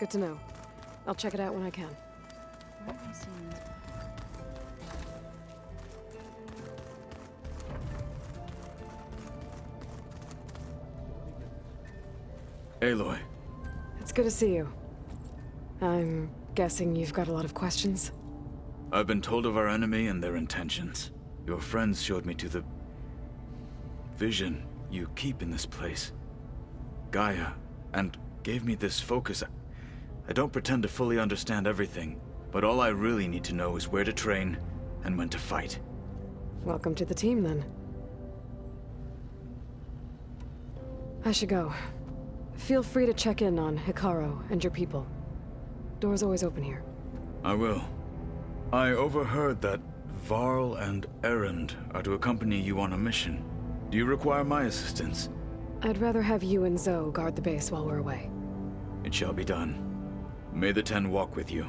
Good to know. I'll check it out when I can. Where am I seeing this? Aloy. It's good to see you. I'm guessing you've got a lot of questions? I've been told of our enemy and their intentions. Your friends showed me to the vision you keep in this place, Gaia, and gave me this focus. I don't pretend to fully understand everything, but all I really need to know is where to train and when to fight. Welcome to the team, then. I should go. Feel free to check in on Hikaru and your people. Door's always open here. I will. I overheard that Varl and Erend are to accompany you on a mission. Do you require my assistance? I'd rather have you and Zoe guard the base while we're away. It shall be done. May the Ten walk with you.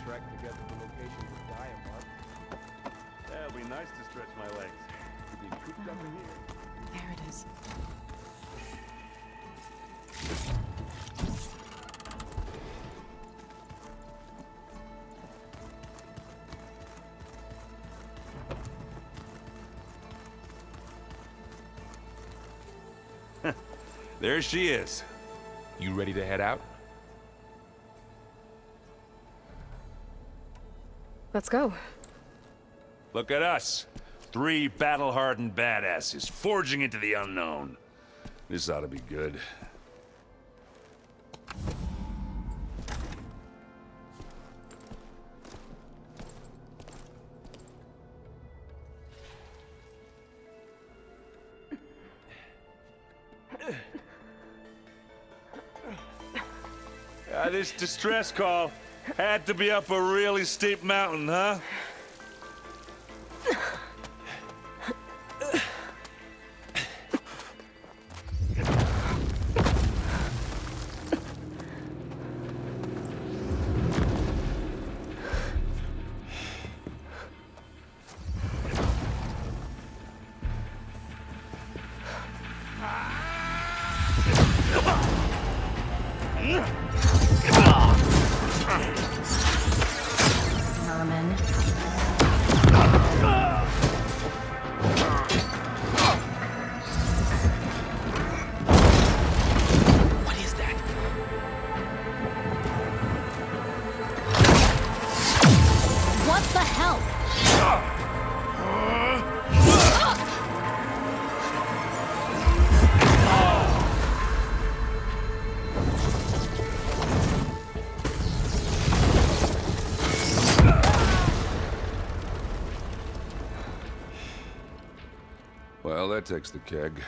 Trek to get to the location of Gaia, Mark. That'll be nice to stretch my legs. To be cooped up in here. There it is. There she is. You ready to head out? Let's go. Look at us. 3 battle-hardened badasses forging into the unknown. This ought to be good. This distress call had to be up a really steep mountain, huh? Merman. What is that? What the hell? Well, that takes the keg.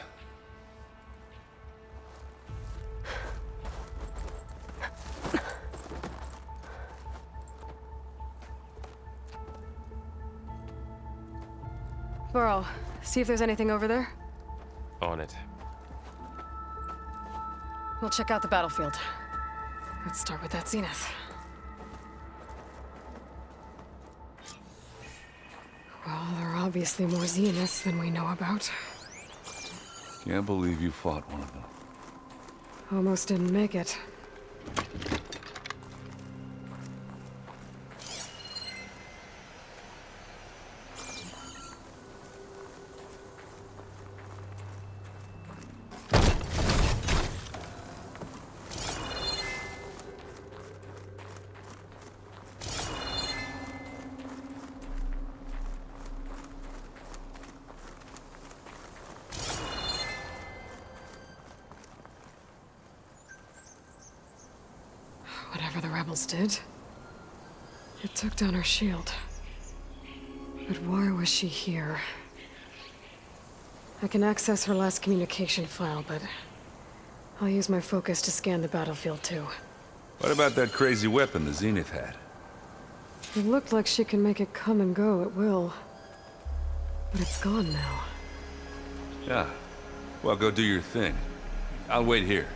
Burrow, see if there's anything over there. On it. We'll check out the battlefield. Let's start with that zenith. Well, there are obviously more zeniths than we know about. Can't believe you fought one of them. Almost didn't make it. Whatever the rebels did, it took down her shield. But why was she here? I can access her last communication file, but I'll use my focus to scan the battlefield too. What about that crazy weapon the Zenith had? It looked like she can make it come and go at will. But it's gone now. Yeah. Well, go do your thing. I'll wait here.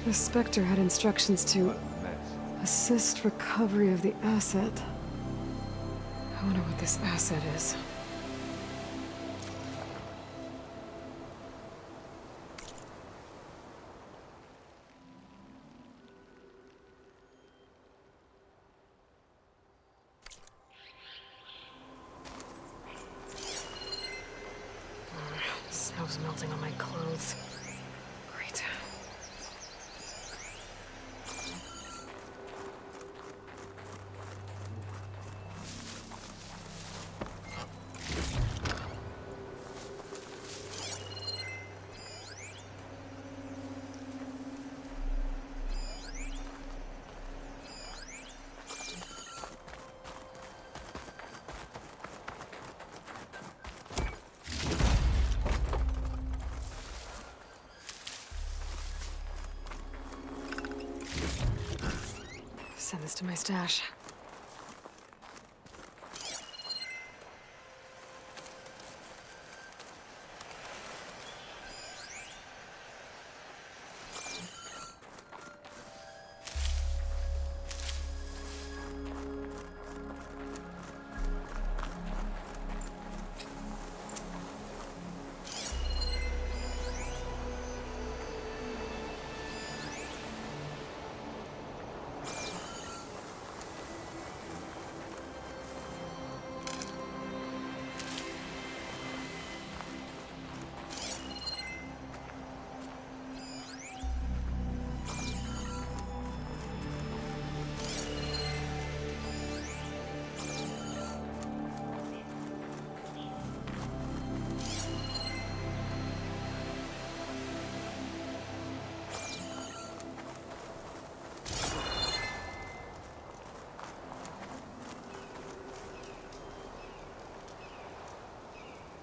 The Spectre had instructions to assist recovery of the asset. I wonder what this asset is. Snow's melting on my clothes. Great. Send this to my stash.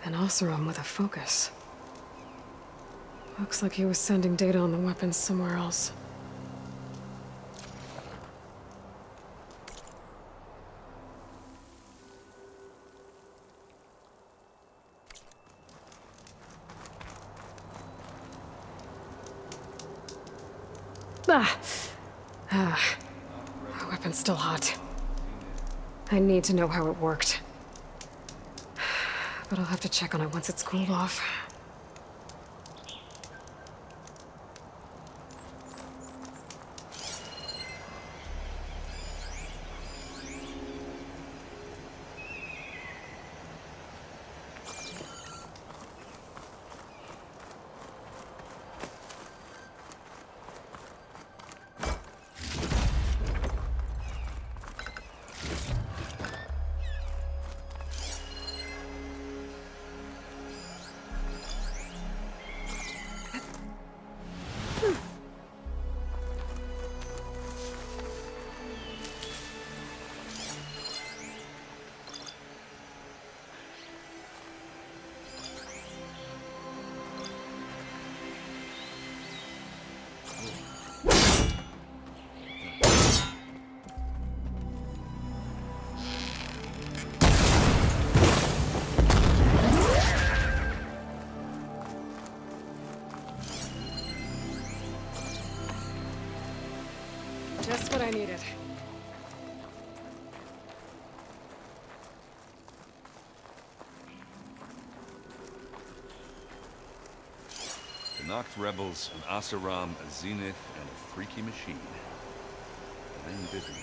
And Oseram with a focus. Looks like he was sending data on the weapons somewhere else. The weapon's still hot. I need to know how it worked. But I'll have to check on it once it's cooled off. Just what I needed. The Noct rebels, an Oseram, a Zenith, and a freaky machine. I'm busy.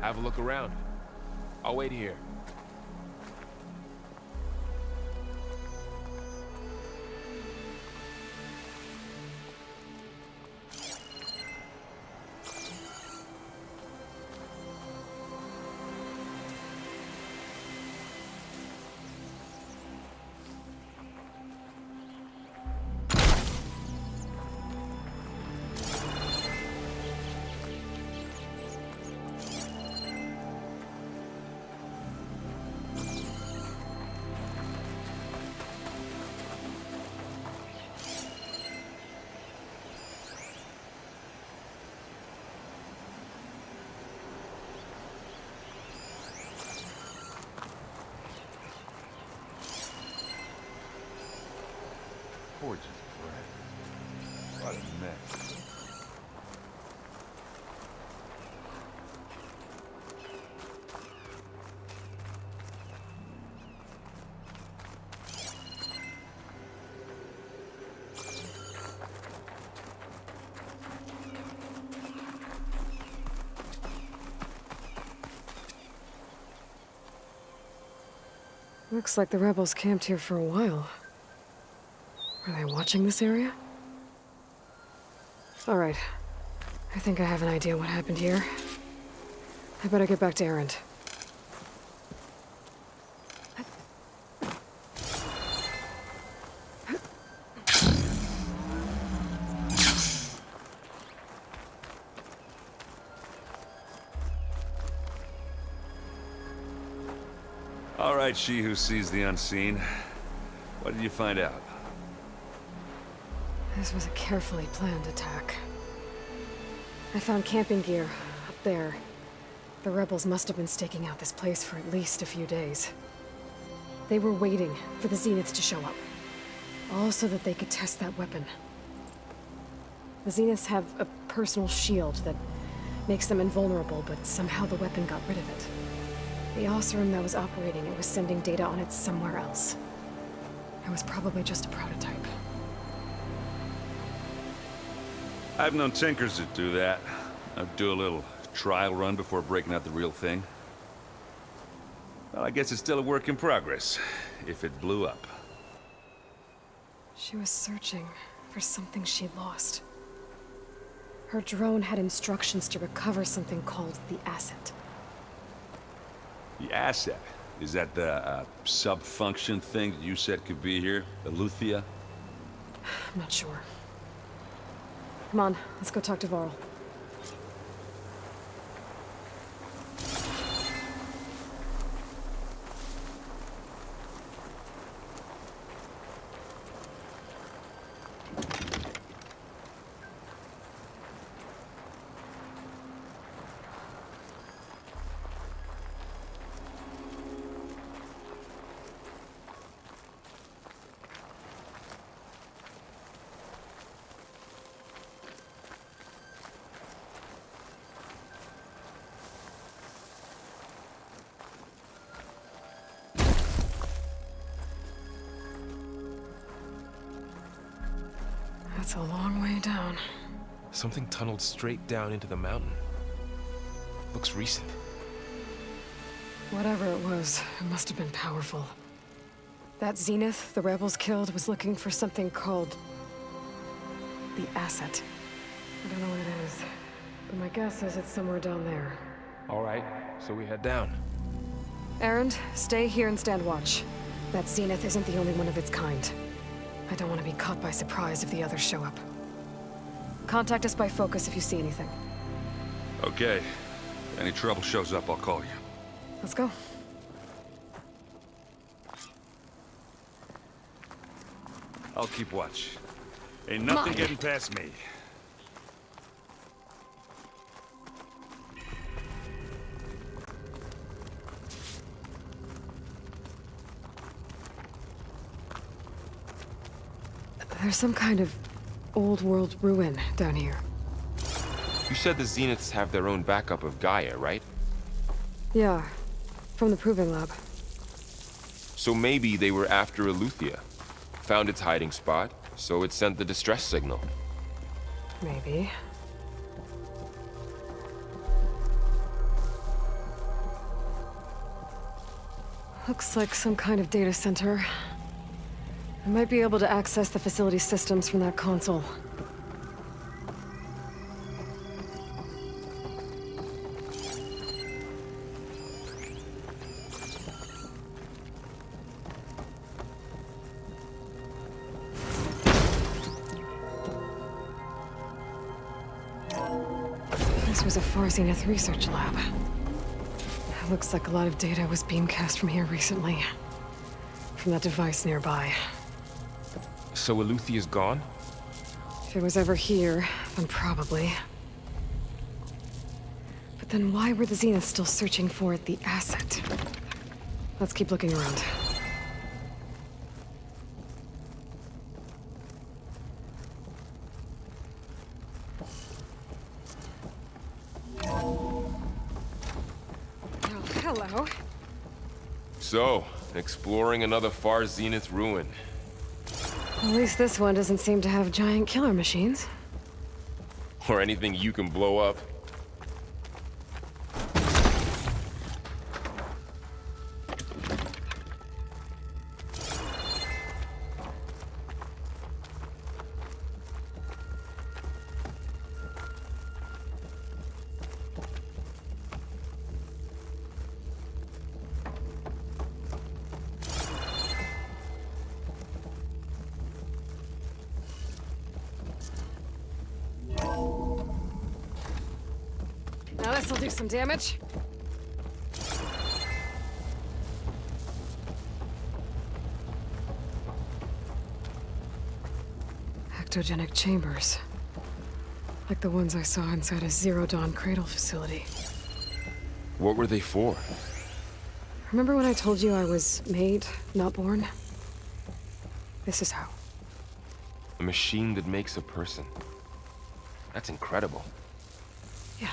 Have a look around. I'll wait here. Gorgeous bread. What a mess. Looks like the rebels camped here for a while. Are they watching this area? All right. I think I have an idea what happened here. I better get back to Erend. All right, she who sees the unseen. What did you find out? This was a carefully planned attack. I found camping gear up there. The rebels must have been staking out this place for at least a few days. They were waiting for the Zeniths to show up. All so that they could test that weapon. The Zeniths have a personal shield that makes them invulnerable, but somehow the weapon got rid of it. The Oseram that was operating it was sending data on it somewhere else. It was probably just a prototype. I've known tinkers that do that. I'd do a little trial run before breaking out the real thing. Well, I guess it's still a work in progress, if it blew up. She was searching for something she lost. Her drone had instructions to recover something called the asset. The asset? Is that the sub-function thing that you said could be here? Eleuthia? I'm not sure. Come on, let's go talk to Varl. That's a long way down. Something tunneled straight down into the mountain. Looks recent. Whatever it was, it must have been powerful. That Zenith the rebels killed was looking for something called the asset. I don't know what it is, but my guess is it's somewhere down there. All right, so we head down. Erend, stay here and stand watch. That Zenith isn't the only one of its kind. I don't want to be caught by surprise if the others show up. Contact us by focus if you see anything. Okay. If any trouble shows up, I'll call you. Let's go. I'll keep watch. Ain't nothing getting past me. There's some kind of old world ruin down here. You said the Zeniths have their own backup of Gaia, right? Yeah, from the Proving Lab. So maybe they were after Eleuthia. Found its hiding spot, so it sent the distress signal. Maybe. Looks like some kind of data center. I might be able to access the facility systems from that console. This was a Far Zenith research lab. It looks like a lot of data was beamcast from here recently. From that device nearby. So Eleuthia's gone? If it was ever here, then probably. But then why were the Zeniths still searching for the asset? Let's keep looking around. Oh, hello. So, exploring another Far Zenith ruin. At least this one doesn't seem to have giant killer machines. Or anything you can blow up. Now this'll do some damage. Ectogenic chambers. Like the ones I saw inside a Zero Dawn cradle facility. What were they for? Remember when I told you I was made, not born? This is how. A machine that makes a person. That's incredible. Yeah.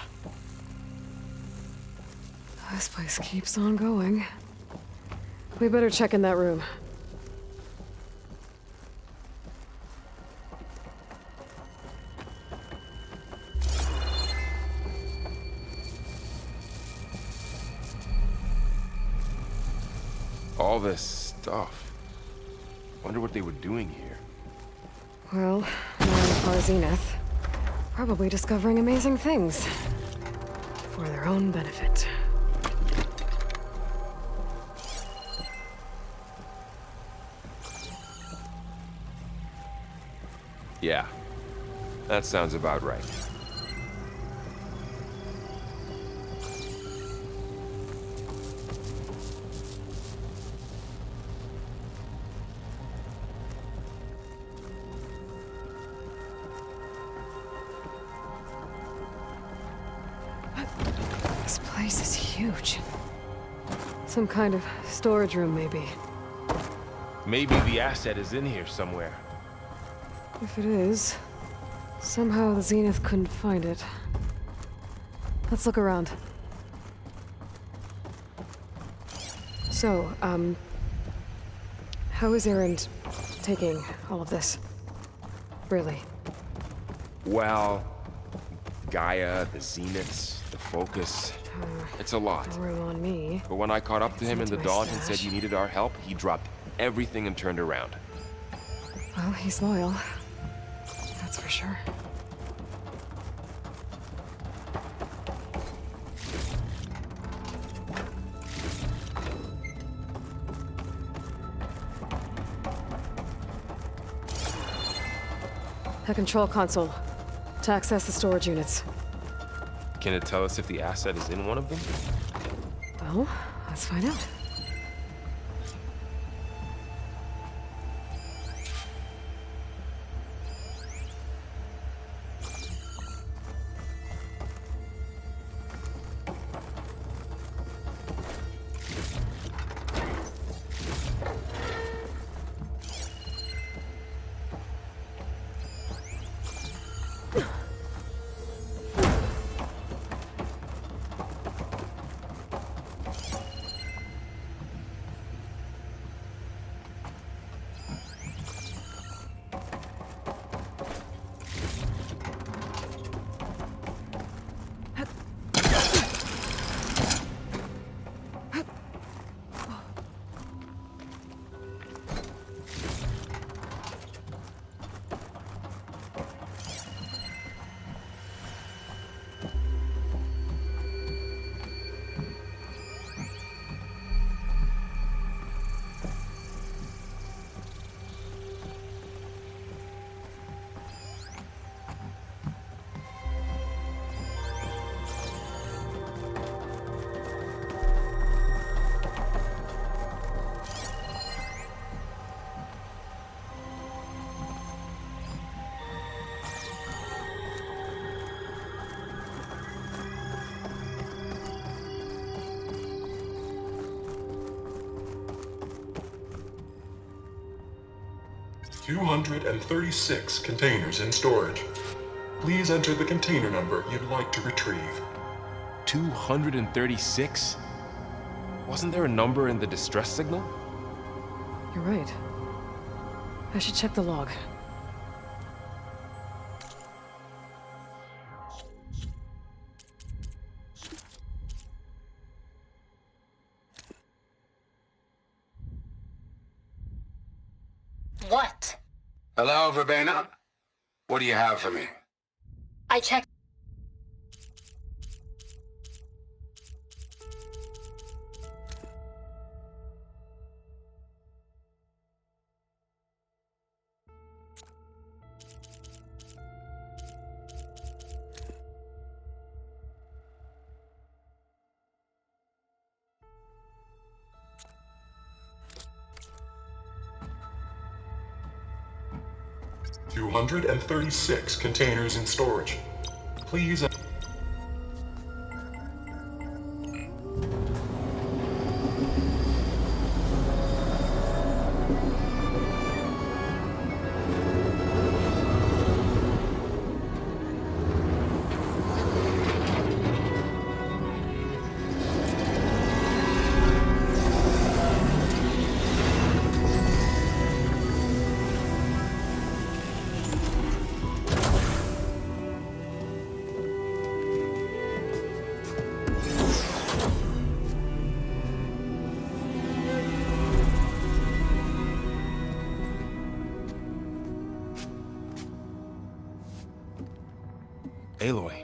This place keeps on going. We better check in that room. All this stuff. Wonder what they were doing here. Well, knowing Far Zenith, probably discovering amazing things. For their own benefit. Yeah, that sounds about right. This place is huge. Some kind of storage room, maybe. Maybe the asset is in here somewhere. If it is, somehow the Zenith couldn't find it. Let's look around. So, how is Erend taking all of this? Really? Well, Gaia, the Zeniths, the Focus. It's a lot. No room on me. But when I caught up to him in the My dawn and said stash. you needed our help, he dropped everything and turned around. Well, he's loyal. That's for sure. The control console. To access the storage units. Can it tell us if the asset is in one of them? Well, let's find out. $236 containers in storage. Please enter the container number you'd like to retrieve. 236? Wasn't there a number in the distress signal? You're right. I should check the log. What? Hello, Verbena? What do you have for me? I checked. $236 containers in storage. Please. Aloy.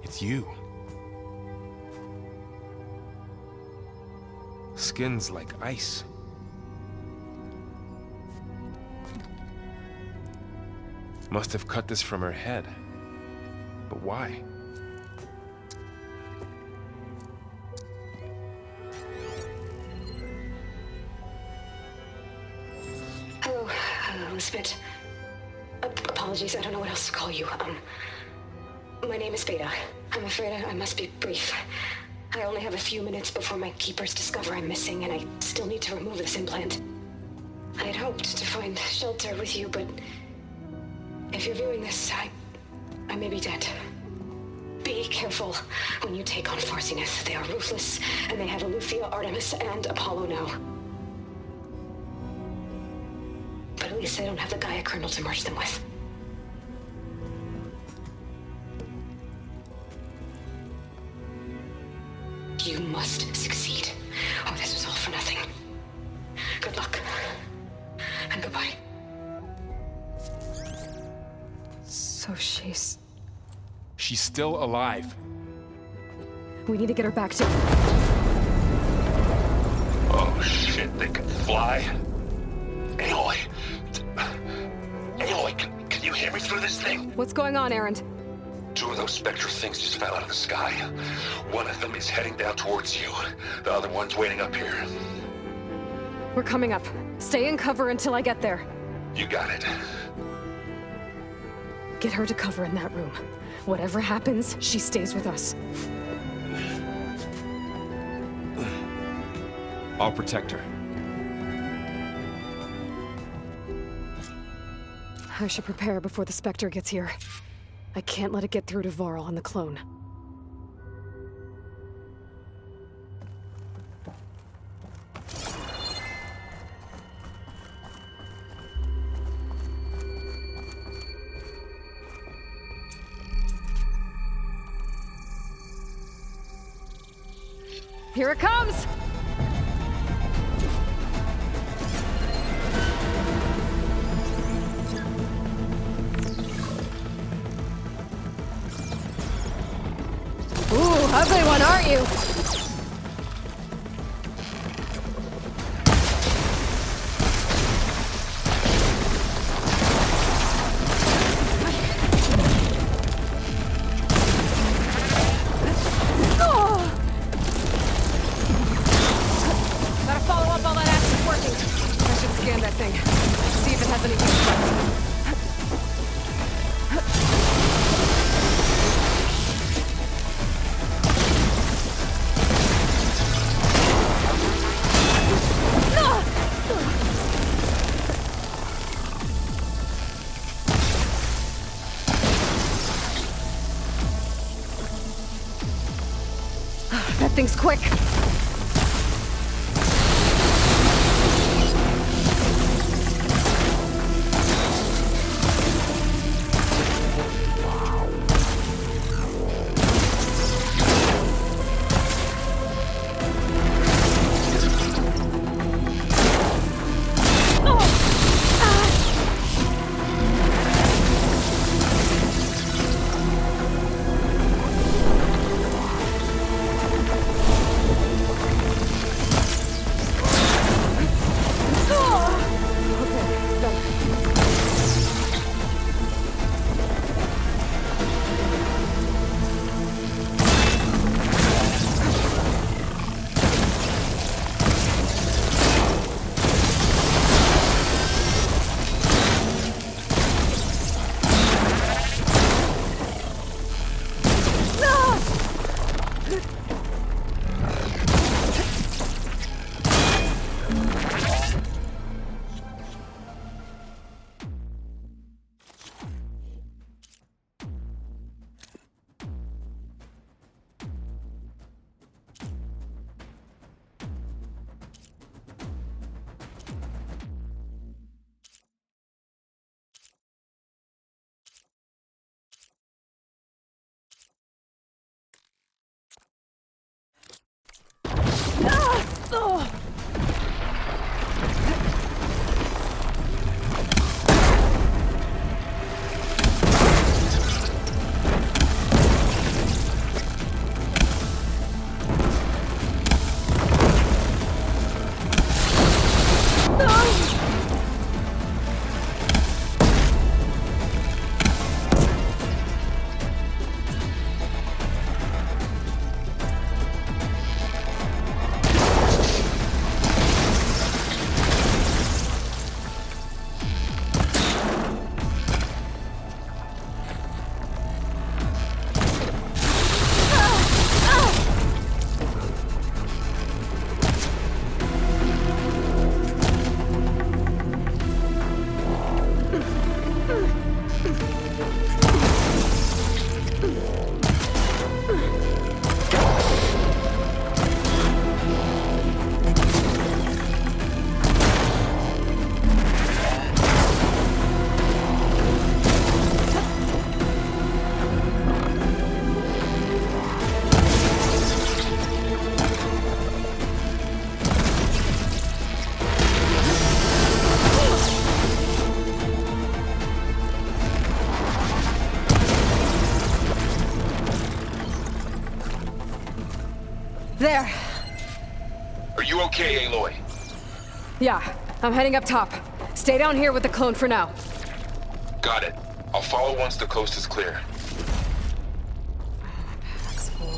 It's you. Skin's like ice. Must have cut this from her head. But why? Hello, Elizabeth. Apologies, I don't know what else to call you. My name is Veda. I'm afraid I must be brief. I only have a few minutes before my keepers discover I'm missing, and I still need to remove this implant. I had hoped to find shelter with you, but if you're viewing this, I may be dead. Be careful when you take on Far Zenith. They are ruthless, and they have Eleuthia, Artemis, and Apollo now. But at least they don't have the Gaia kernel to merge them with. You must succeed, or this was all for nothing. Good luck, and goodbye. So she's still alive. We need to get her back to... Oh shit, they can fly? Aloy. Aloy, can you hear me through this thing? What's going on, Erend? 2 of those spectral things just fell out of the sky. One of them is heading down towards you. The other one's waiting up here. We're coming up. Stay in cover until I get there. You got it. Get her to cover in that room. Whatever happens, she stays with us. I'll protect her. I should prepare before the Spectre gets here. I can't let it get through to Varl and the clone. Here it comes! Ooh, ugly one, aren't you? Gotta follow up all that acid working. I should scan that thing. See if it has any weak spots. That thing's quick. There. Are you okay, Aloy? Yeah, I'm heading up top. Stay down here with the clone for now. Got it. I'll follow once the coast is clear. Pack's full.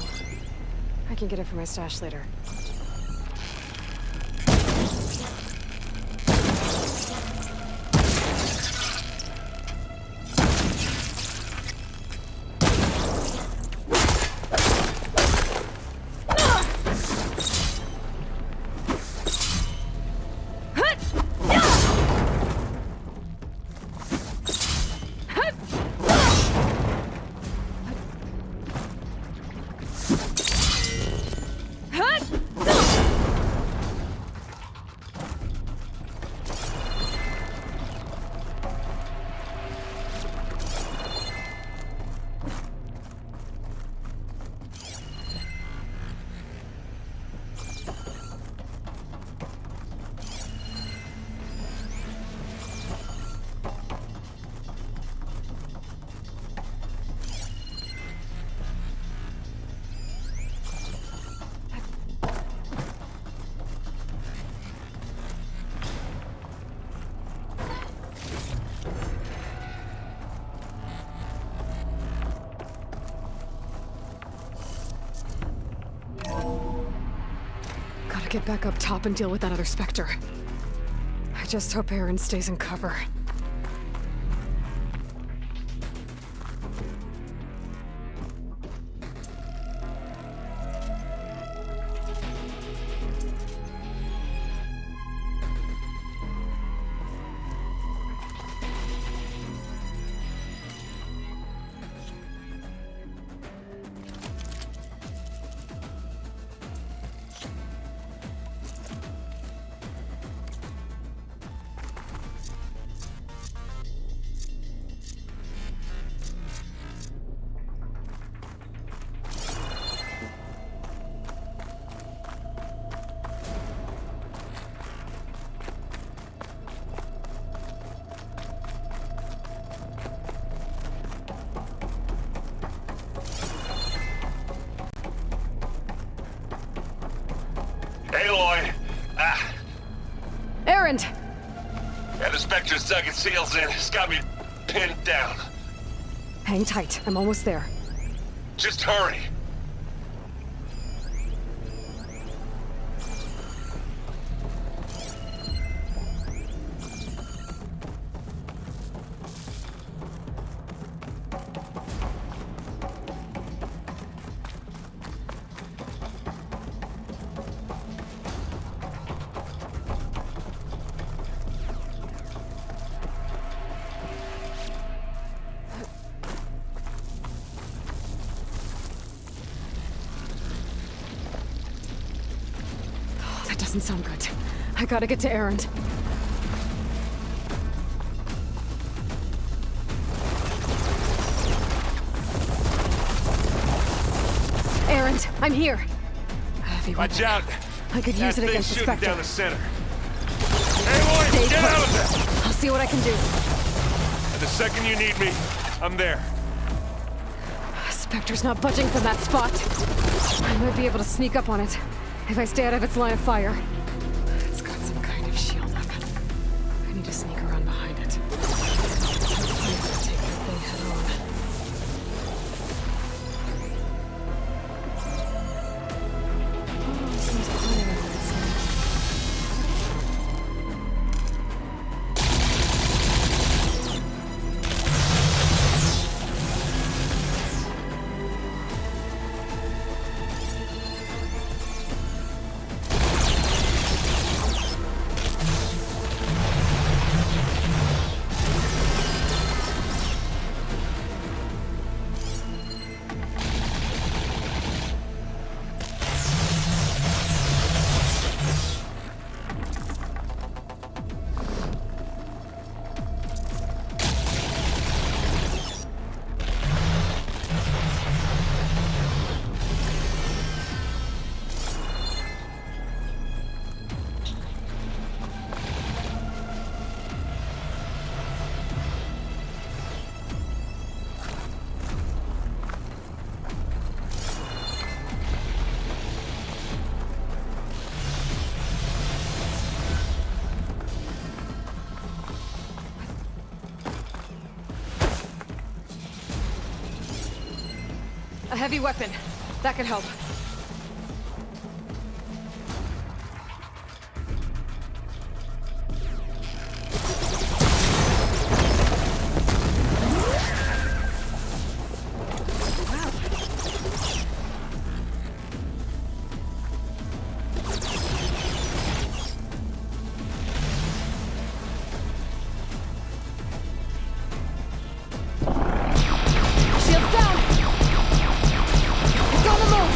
I can get it from my stash later. Gotta get back up top and deal with that other Spectre. I just hope Aaron stays in cover. Aloy! Aaron! Yeah, the Spectre's dug its heels in. It's got me pinned down. Hang tight, I'm almost there. Just hurry. That doesn't sound good. I gotta get to Aaron. Aaron, I'm here. Heavy Watch weapon. out! I could use That it thing's against the shooting Spectre. down the center. Aloy, Stay get put. out of there! I'll see what I can do. And the second you need me, I'm there. Spectre's not budging from that spot. I might be able to sneak up on it if I stay out of its line of fire. It's got some kind of shield up. I need to sneak around behind it. Hopefully I can take that thing head on. Oh, seems quiet on its side. A heavy weapon. That could help. Shields down! It's on the move!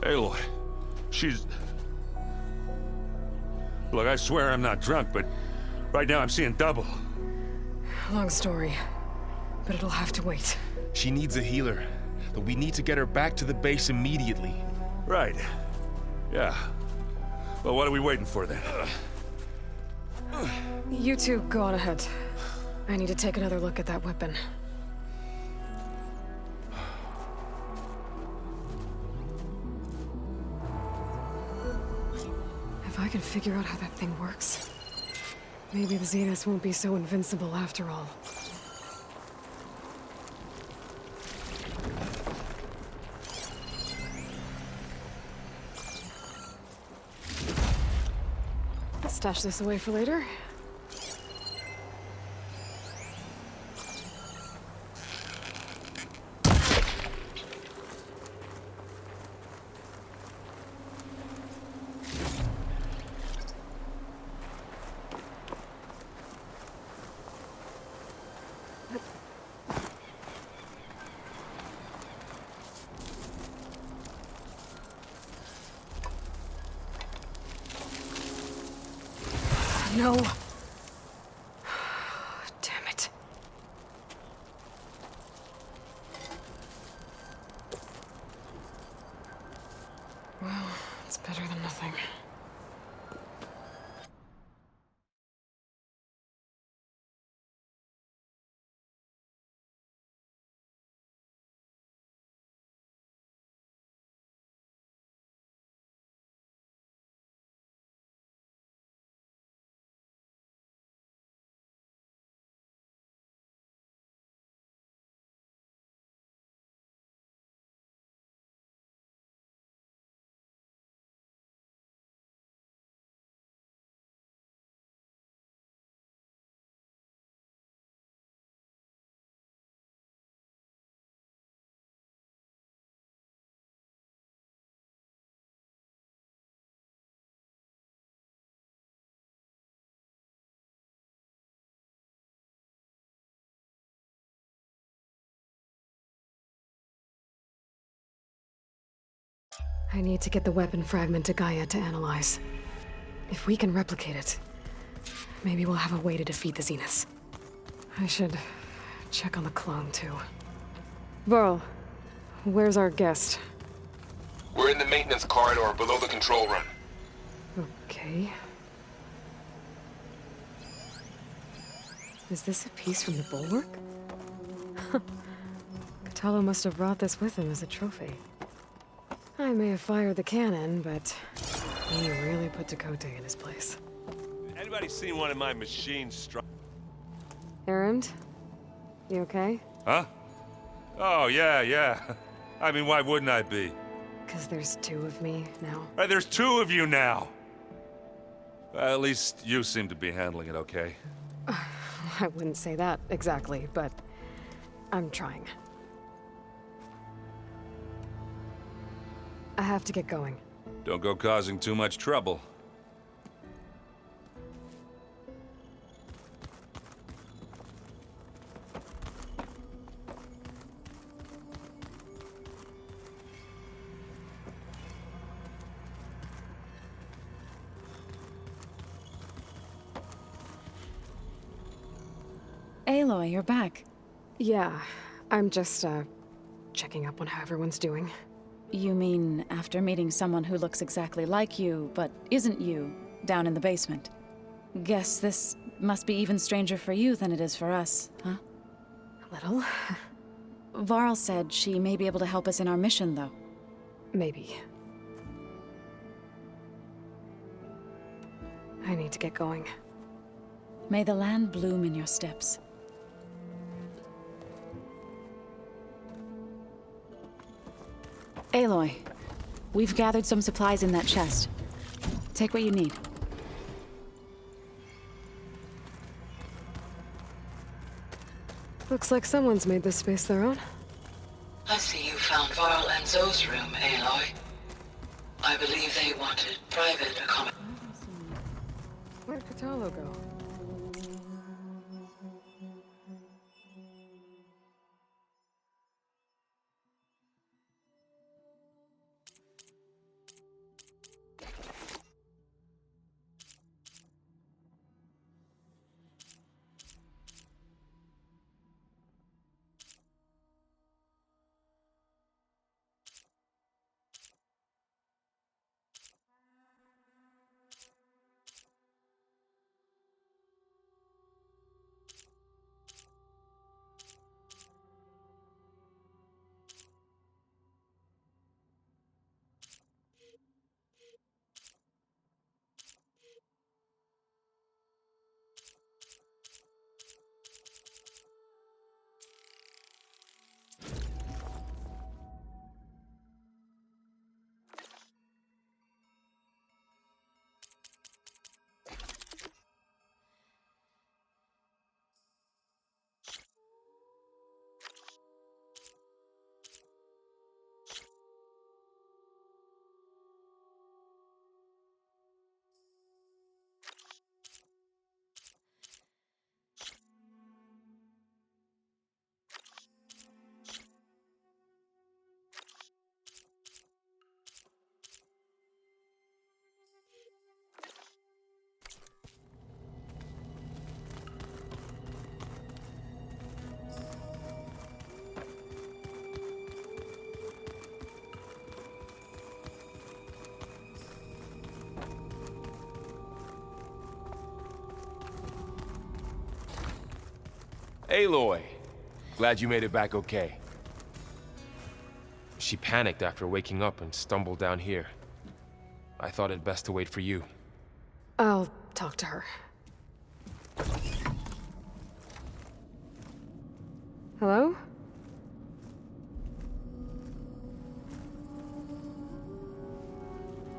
Aloy, she's... Look, I swear I'm not drunk, but right now I'm seeing double. Long story, but it'll have to wait. She needs a healer, but we need to get her back to the base immediately. Right. Yeah. Well, what are we waiting for then? You two go on ahead. I need to take another look at that weapon. If I can figure out how that thing works, maybe the Zeniths won't be so invincible after all. Let's stash this away for later. No. Damn it. Well, it's better than nothing. I need to get the weapon fragment to Gaia to analyze. If we can replicate it, maybe we'll have a way to defeat the Zeniths. I should check on the clone, too. Varl, where's our guest? We're in the maintenance corridor below the control room. Okay. Is this a piece from the bulwark? Katalo must have brought this with him as a trophy. I may have fired the cannon, but he really put Dakota in his place. Anybody seen one of my machines strike? Erend? You okay? Huh? Oh, yeah. I mean, why wouldn't I be? Because there's two of me now. Right, there's two of you now! Well, at least you seem to be handling it okay. I wouldn't say that exactly, but I'm trying. I have to get going. Don't go causing too much trouble. Aloy, you're back. Yeah, I'm just, checking up on how everyone's doing. You mean after meeting someone who looks exactly like you, but isn't you, down in the basement? Guess this must be even stranger for you than it is for us, huh? A little. Varl said she may be able to help us in our mission, though. Maybe. I need to get going. May the land bloom in your steps. Aloy, we've gathered some supplies in that chest. Take what you need. Looks like someone's made this space their own. I see you found Varl and Zoe's room, Aloy. I believe they wanted private accommodation. Where'd Katalo go? Aloy! Glad you made it back okay. She panicked after waking up and stumbled down here. I thought it best to wait for you. I'll talk to her. Hello?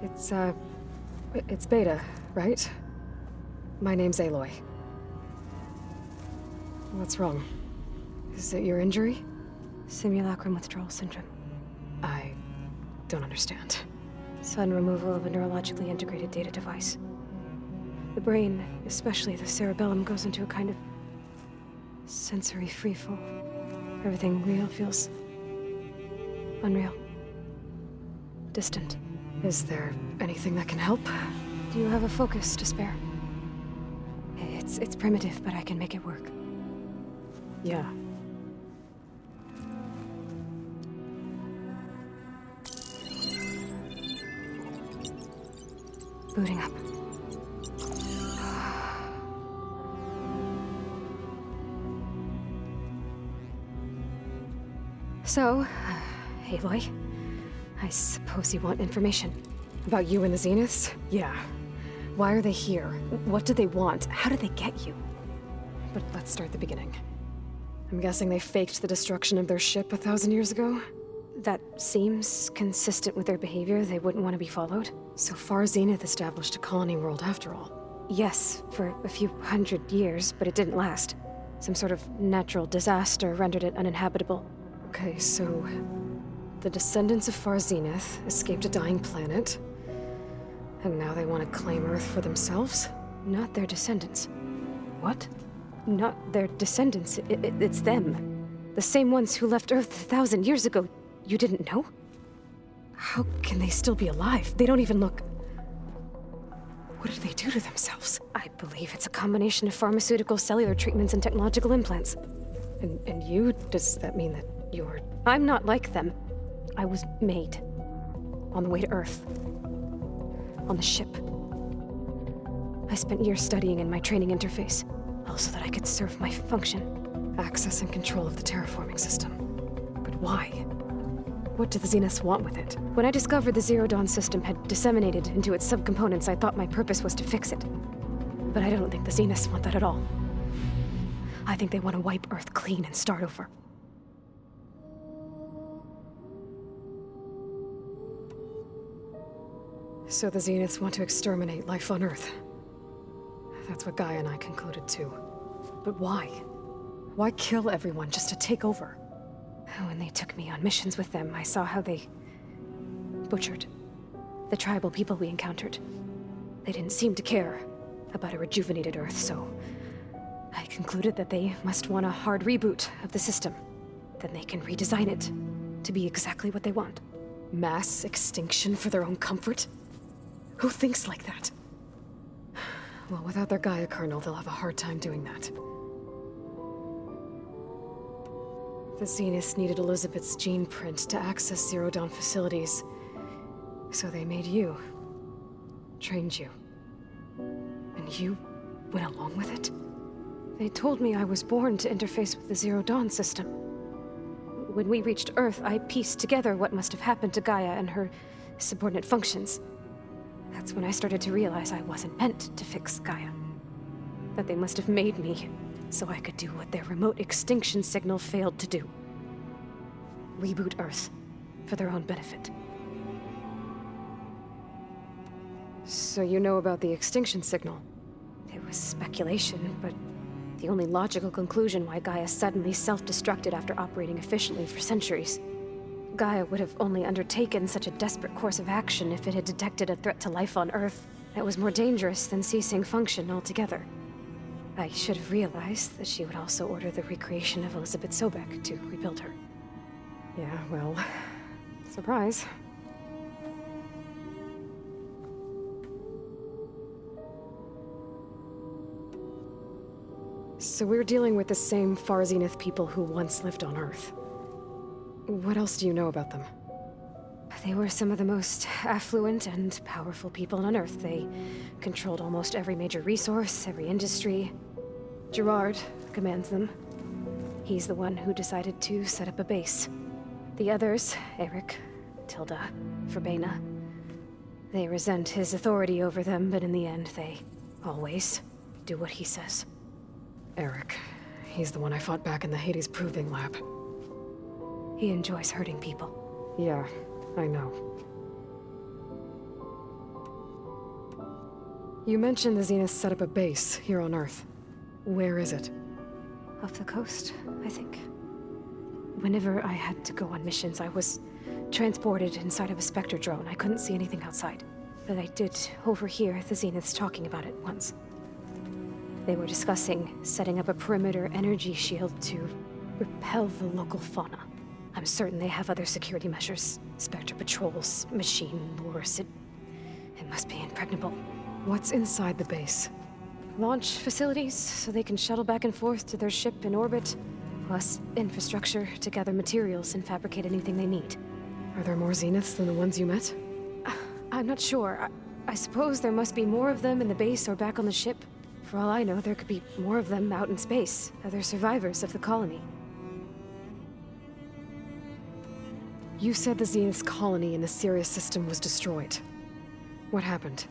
It's Beta, right? My name's Aloy. What's wrong? Is it your injury? Simulacrum withdrawal syndrome. I don't understand. Sudden removal of a neurologically integrated data device. The brain, especially the cerebellum, goes into a kind of sensory freefall. Everything real feels unreal. Distant. Is there anything that can help? Do you have a focus to spare? It's primitive, but I can make it work. Yeah. Booting up. So, Aloy, I suppose you want information. About you and the Zeniths? Yeah. Why are they here? What do they want? How did they get you? But let's start at the beginning. I'm guessing they faked the destruction of their ship 1,000 years ago? That seems consistent with their behavior. They wouldn't want to be followed. So far, Zenith established a colony world after all. Yes, for a few hundred years, but it didn't last. Some sort of natural disaster rendered it uninhabitable. Okay, so the descendants of Far Zenith escaped a dying planet, and now they want to claim Earth for themselves? Not their descendants. What? Not their descendants. It's them. The same ones who left Earth 1,000 years ago. You didn't know? How can they still be alive? They don't even look... What did they do to themselves? I believe it's a combination of pharmaceutical, cellular treatments, and technological implants. And you? Does that mean that you're... I'm not like them. I was made. On the way to Earth. On the ship. I spent years studying in my training interface, all so that I could serve my function. Access and control of the terraforming system. But why? What do the Zeniths want with it? When I discovered the Zero Dawn system had disseminated into its subcomponents, I thought my purpose was to fix it. But I don't think the Zeniths want that at all. I think they want to wipe Earth clean and start over. So the Zeniths want to exterminate life on Earth. That's what Gaia and I concluded too. But why? Why kill everyone just to take over? When they took me on missions with them, I saw how they butchered the tribal people we encountered. They didn't seem to care about a rejuvenated Earth, so I concluded that they must want a hard reboot of the system. Then they can redesign it to be exactly what they want. Mass extinction for their own comfort? Who thinks like that? Well, without their Gaia kernel, they'll have a hard time doing that. The Zeniths needed Elizabeth's gene print to access Zero Dawn facilities. So they made you. Trained you. And you went along with it? They told me I was born to interface with the Zero Dawn system. When we reached Earth, I pieced together what must have happened to Gaia and her subordinate functions. That's when I started to realize I wasn't meant to fix Gaia. That they must have made me so I could do what their remote extinction signal failed to do. Reboot Earth for their own benefit. So you know about the extinction signal? It was speculation, but the only logical conclusion why Gaia suddenly self-destructed after operating efficiently for centuries. Gaia would have only undertaken such a desperate course of action if it had detected a threat to life on Earth that was more dangerous than ceasing function altogether. I should have realized that she would also order the recreation of Elizabeth Sobek to rebuild her. Yeah, well, surprise. So we're dealing with the same Far Zenith people who once lived on Earth. What else do you know about them? They were some of the most affluent and powerful people on Earth. They controlled almost every major resource, every industry. Gerard commands them. He's the one who decided to set up a base. The others, Eric, Tilda, Verbena, they resent his authority over them, but in the end, they always do what he says. Eric. He's the one I fought back in the Hades Proving Lab. He enjoys hurting people. Yeah, I know. You mentioned the Zeniths set up a base here on Earth. Where is it? Off the coast, I think. Whenever I had to go on missions, I was transported inside of a Spectre drone. I couldn't see anything outside. But I did overhear the Zeniths talking about it once. They were discussing setting up a perimeter energy shield to repel the local fauna. I'm certain they have other security measures. Spectre patrols, machine lures. It must be impregnable. What's inside the base? Launch facilities, so they can shuttle back and forth to their ship in orbit. Plus infrastructure to gather materials and fabricate anything they need. Are there more Zeniths than the ones you met? I'm not sure. I suppose there must be more of them in the base or back on the ship. For all I know, there could be more of them out in space, other survivors of the colony. You said the Zenith's colony in the Sirius system was destroyed. What happened?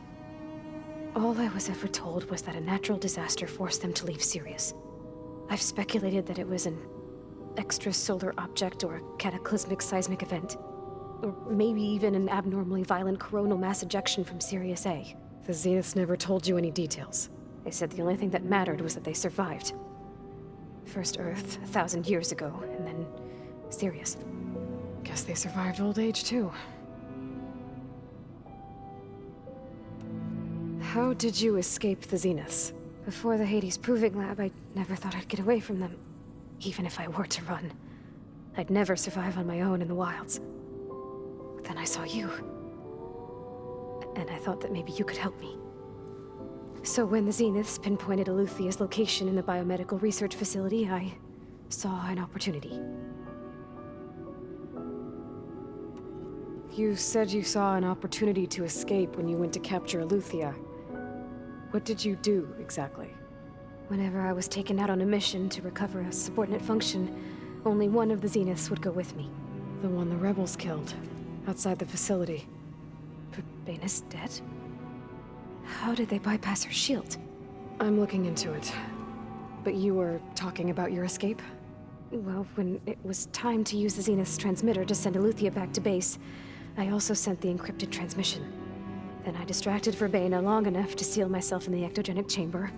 All I was ever told was that a natural disaster forced them to leave Sirius. I've speculated that it was an extrasolar object or a cataclysmic seismic event. Or maybe even an abnormally violent coronal mass ejection from Sirius A. The Zeniths never told you any details. They said the only thing that mattered was that they survived. First Earth, 1,000 years ago, and then Sirius. Guess they survived old age, too. How did you escape the Zeniths? Before the Hades Proving Lab, I never thought I'd get away from them. Even if I were to run. I'd never survive on my own in the wilds. But then I saw you. And I thought that maybe you could help me. So when the Zeniths pinpointed Eluthia's location in the biomedical research facility, I saw an opportunity. You said you saw an opportunity to escape when you went to capture Eluthia. What did you do, exactly? Whenever I was taken out on a mission to recover a subordinate function, only one of the Zeniths would go with me. The one the rebels killed, outside the facility. But Bane is dead? How did they bypass her shield? I'm looking into it. But you were talking about your escape? Well, when it was time to use the Zenith's transmitter to send Eluthia back to base, I also sent the encrypted transmission. Then I distracted Verbena long enough to seal myself in the ectogenic chamber,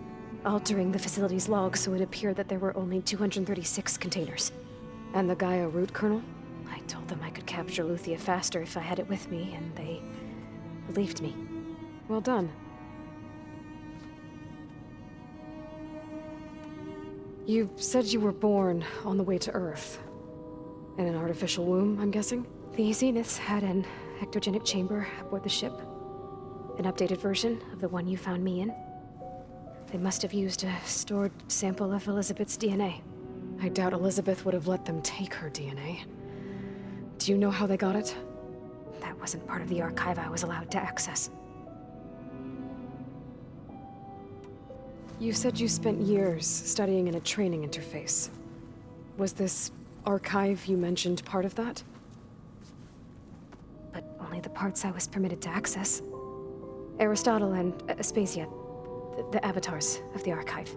altering the facility's log so it appeared that there were only 236 containers. And the Gaia root kernel? I told them I could capture Eluthia faster if I had it with me, and they believed me. Well done. You said you were born on the way to Earth. In an artificial womb, I'm guessing? The Zeniths had an ectogenic chamber aboard the ship. An updated version of the one you found me in. They must have used a stored sample of Elizabeth's DNA. I doubt Elizabeth would have let them take her DNA. Do you know how they got it? That wasn't part of the archive I was allowed to access. You said you spent years studying in a training interface. Was this archive you mentioned part of that? But only the parts I was permitted to access. Aristotle and Aspasia, the avatars of the archive,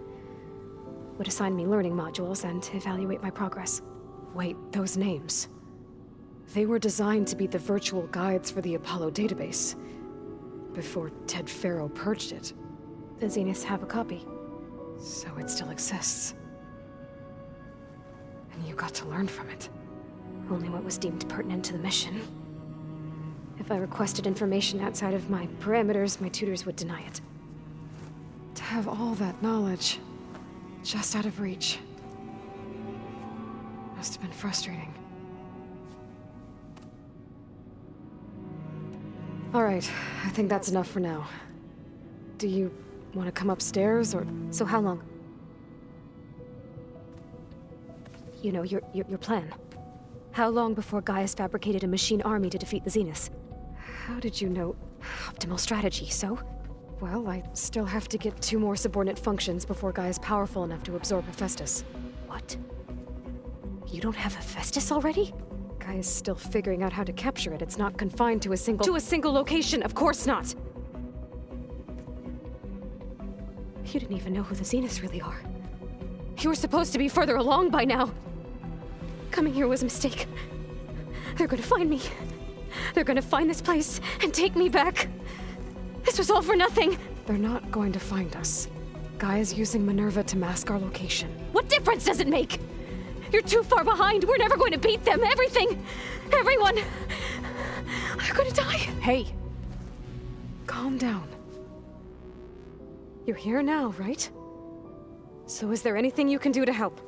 would assign me learning modules and evaluate my progress. Wait, those names. They were designed to be the virtual guides for the Apollo database, before Ted Faro purged it. The Zeniths have a copy. So it still exists. And you got to learn from it. Only what was deemed pertinent to the mission. If I requested information outside of my parameters, my tutors would deny it. To have all that knowledge, just out of reach. Must have been frustrating. All right, I think that's enough for now. Do you want to come upstairs, or...? So how long? You know, your plan. How long before Gaia's fabricated a machine army to defeat the Zeniths? How did you know? Optimal strategy, so? Well, I still have to get 2 more subordinate functions before Gaia's powerful enough to absorb Hephaestus. What? You don't have Hephaestus already? Gaia's still figuring out how to capture it. It's not confined to a single... To a single location, of course not! You didn't even know who the Zeniths really are. You were supposed to be further along by now. Coming here was a mistake. They're gonna find me. They're gonna find this place and take me back. This was all for nothing. They're not going to find us. Gaia's using Minerva to mask our location. What difference does it make? You're too far behind. We're never going to beat them. Everything, everyone, are gonna die. Hey, calm down. You're here now, right? So is there anything you can do to help?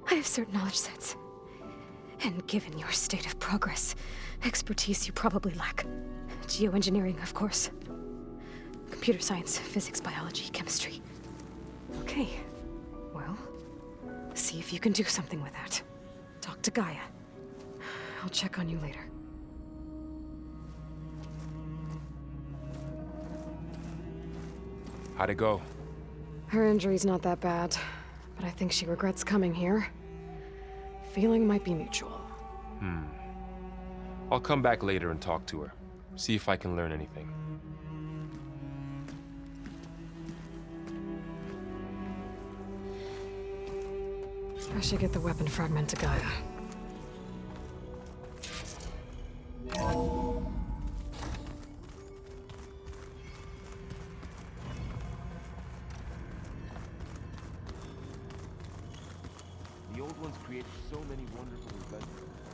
I have certain knowledge sets. And given your state of progress, expertise you probably lack. Geoengineering, of course. Computer science, physics, biology, chemistry. Okay. Well, see if you can do something with that. Talk to Gaia. I'll check on you later. How'd it go? Her injury's not that bad, but I think she regrets coming here. Feeling might be mutual. I'll come back later and talk to her. See if I can learn anything. I should get the weapon fragment to Gaia. The old ones created so many wonderful inventions.